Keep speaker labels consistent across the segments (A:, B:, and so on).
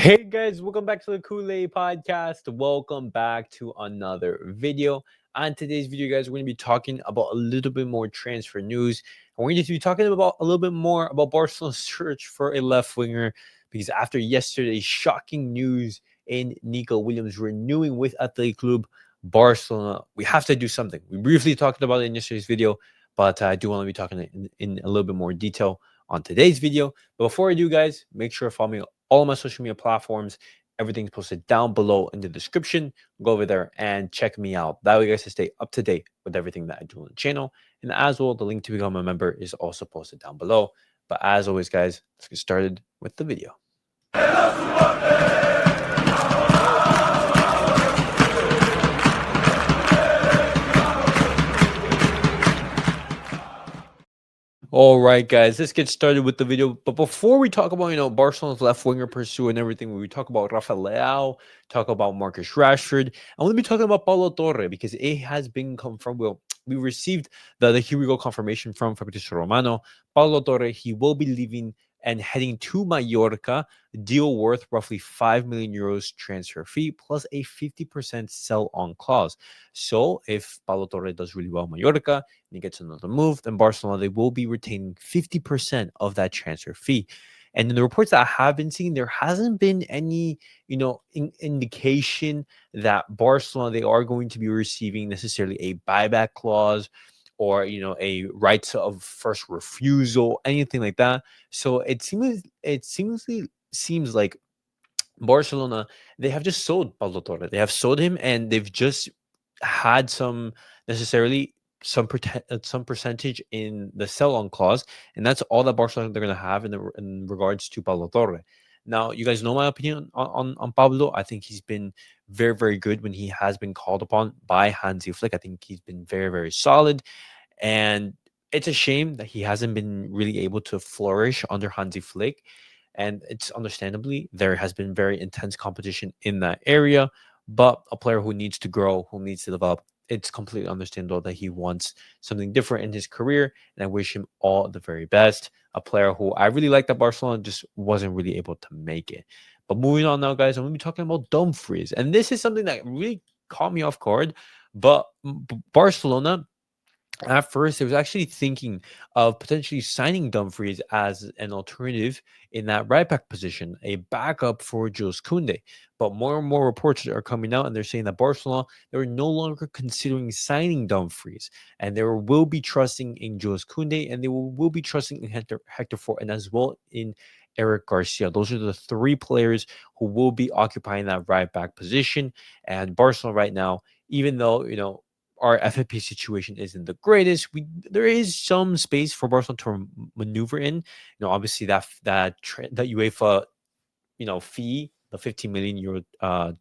A: Hey guys, welcome back to the Kool-Aid podcast. Welcome back to another video. On today's video, guys, we're going to be talking about a little bit more transfer news. And we're going to be talking about a little bit more about Barcelona's search for a left winger. Because after yesterday's shocking news in Nico Williams renewing with Athletic Club Barcelona, we have to do something. We briefly talked about it in yesterday's video, but I do want to be talking in a little bit more detail on today's video. But before I do, guys, make sure to follow me all my social media platforms. Everything's posted down below in the description. Go over there and check me out. That way you guys can stay up to date with everything that I do on the channel. And as well, the link to become a member is also posted down below. But as always, guys, let's get started with the video. All right, guys, let's get started with the video. But before we talk about, Barcelona's left winger pursuit and everything, we talk about Rafael Leão, talk about Marcus Rashford. I want to be talking about Pablo Torre because it has been confirmed. Well, we received the here we go confirmation from Fabrizio Romano. Pablo Torre, he will be leaving and heading to Mallorca, deal worth roughly 5 million euros transfer fee plus a 50% sell on clause. So if Pablo Torre does really well in Mallorca, he gets another move, then Barcelona, they will be retaining 50% of that transfer fee. And in the reports that I have been seeing, there hasn't been any, indication that Barcelona, they are going to be receiving necessarily a buyback clause or, a rights of first refusal, anything like that. So it seems like Barcelona, they have just sold Pablo Torre. They have sold him and they've just had necessarily some percentage in the sell on clause, and that's all that Barcelona they're going to have in regards to Pablo Torre. Now, you guys know my opinion on Pablo. I think he's been very, very good when he has been called upon by Hansi Flick. I think he's been very, very solid, and it's a shame that he hasn't been really able to flourish under Hansi Flick. And it's understandably there has been very intense competition in that area, but a player who needs to grow, who needs to develop, it's completely understandable that he wants something different in his career, and I wish him all the very best. A player who I really liked at Barcelona just wasn't really able to make it. But moving on now, guys, I'm going to be talking about Dumfries, and this is something that really caught me off guard. But Barcelona, at first, I was actually thinking of potentially signing Dumfries as an alternative in that right back position, a backup for Jules Koundé. But more and more reports are coming out, and they're saying that Barcelona, they're no longer considering signing Dumfries, and they will be trusting in Jules Koundé, and they will be trusting in Hector Fort, and as well in Eric Garcia. Those are the three players who will be occupying that right back position. And Barcelona right now, even though our FFP situation isn't the greatest, there is some space for Barcelona to maneuver in. Obviously that UEFA fee, the 15 million euro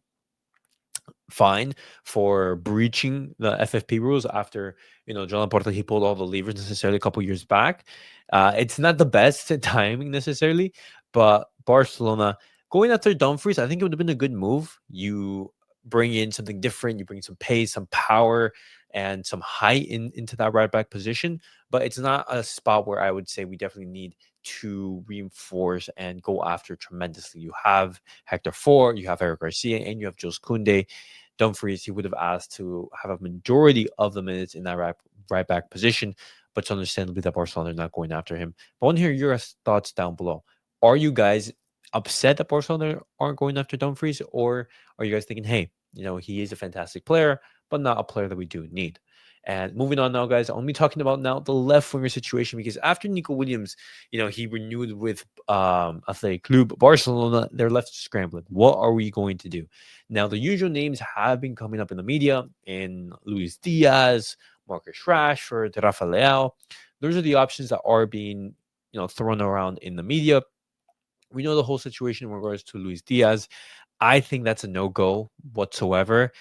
A: fine for breaching the FFP rules after John Laporta, he pulled all the levers necessarily a couple years back. It's not the best timing necessarily, but Barcelona going after Dumfries, I think it would have been a good move. You bring in something different, you bring some pace, some power, and some height into that right back position. But it's not a spot where I would say we definitely need to reinforce and go after tremendously. You have Hector Fort, you have Eric Garcia, and you have Jules Koundé. Dumfries, he would have asked to have a majority of the minutes in that right back position, but it's understandably that Barcelona are not going after him. But I want to hear your thoughts down below. Are you guys upset that Barcelona aren't going after Dumfries, or are you guys thinking, hey, he is a fantastic player, but not a player that we do need? And moving on now, guys, I'm going to be talking about now the left winger situation, because after Nico Williams, he renewed with Athletic Club Barcelona, they're left scrambling. What are we going to do? Now, the usual names have been coming up in the media, in Luis Diaz, Marcus Rashford, Rafael Leão. Those are the options that are being thrown around in the media. We know the whole situation in regards to Luis Diaz. I think that's a no-go whatsoever.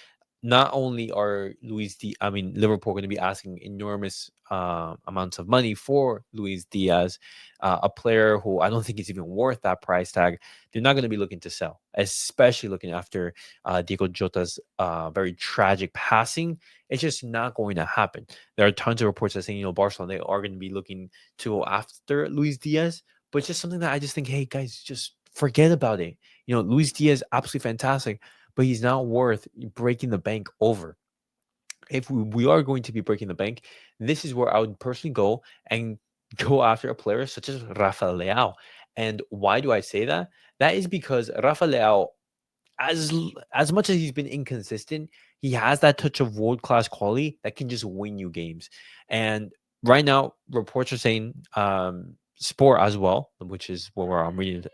A: Not only are Liverpool going to be asking enormous amounts of money for Luis Diaz, a player who I don't think is even worth that price tag. They're not going to be looking to sell, especially looking after Diego Jota's very tragic passing. It's just not going to happen. There are tons of reports that saying, Barcelona, they are going to be looking to go after Luis Diaz, but it's just something that I just think, hey, guys, just forget about it. Luis Diaz, absolutely fantastic, but he's not worth breaking the bank over. If we are going to be breaking the bank, this is where I would personally go and go after a player such as Rafael Leao. And why do I say that? That is because Rafael Leao, as much as he's been inconsistent, he has that touch of world class quality that can just win you games. And right now, reports are saying, Sport as well, which is where I'm reading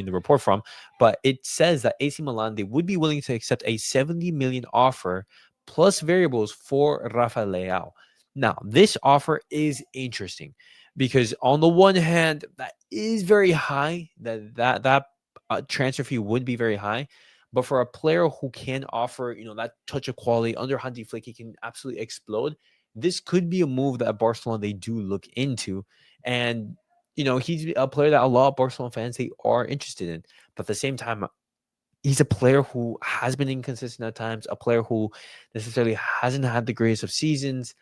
A: the report from, but it says that AC Milan, they would be willing to accept a 70 million offer plus variables for Rafael Leao. Now, this offer is interesting because on the one hand, that is very high. That transfer fee would be very high. But for a player who can offer, that touch of quality under Hansi Flick, he can absolutely explode. This could be a move that Barcelona, they do look into. And, he's a player that a lot of Barcelona fans, they are interested in. But at the same time, he's a player who has been inconsistent at times, a player who necessarily hasn't had the greatest of seasons.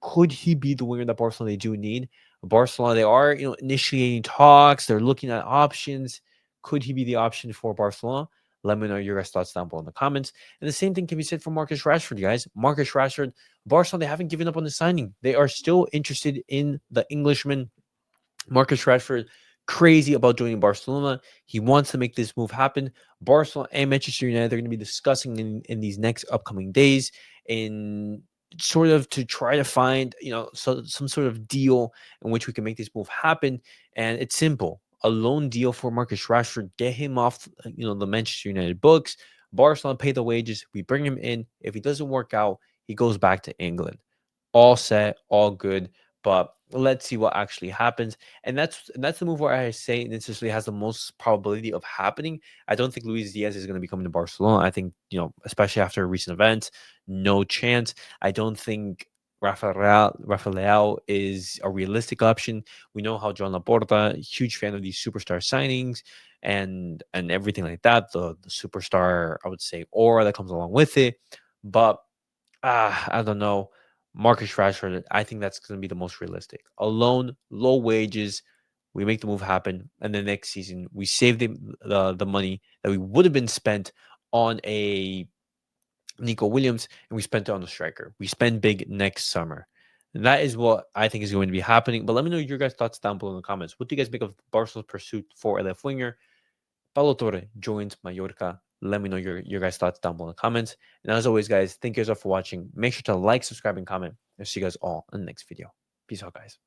A: Could he be the winger that Barcelona, they do need? Barcelona, they are, initiating talks. They're looking at options. Could he be the option for Barcelona? Let me know your guys' thoughts down below in the comments. And the same thing can be said for Marcus Rashford, guys. Marcus Rashford, Barcelona, they haven't given up on the signing. They are still interested in the Englishman. Marcus Rashford, crazy about joining Barcelona. He wants to make this move happen. Barcelona and Manchester United, they're going to be discussing in these next upcoming days in sort of to try to find, some sort of deal in which we can make this move happen. And it's simple. A loan deal for Marcus Rashford, get him off, the Manchester United books. Barcelona pay the wages. We bring him in. If he doesn't work out, he goes back to England. All set, all good. But let's see what actually happens. And that's the move where I say necessarily has the most probability of happening. I don't think Luis Diaz is going to be coming to Barcelona. I think, especially after recent events, no chance. I don't think Rafael Leao is a realistic option. We know how John Laporta, huge fan of these superstar signings and everything like that. The superstar, I would say, aura that comes along with it. But I don't know. Marcus Rashford, I think that's going to be the most realistic. Alone, low wages, we make the move happen, and the next season we save the money that we would have been spent on a Nico Williams, and we spent it on the striker. We spend big next summer. And that is what I think is going to be happening. But let me know your guys' thoughts down below in the comments. What do you guys make of Barcelona's pursuit for a left winger? Pablo Torre joins Mallorca. Let me know your guys' thoughts down below in the comments. And as always, guys, thank you guys all for watching. Make sure to like, subscribe, and comment. I'll see you guys all in the next video. Peace out, guys.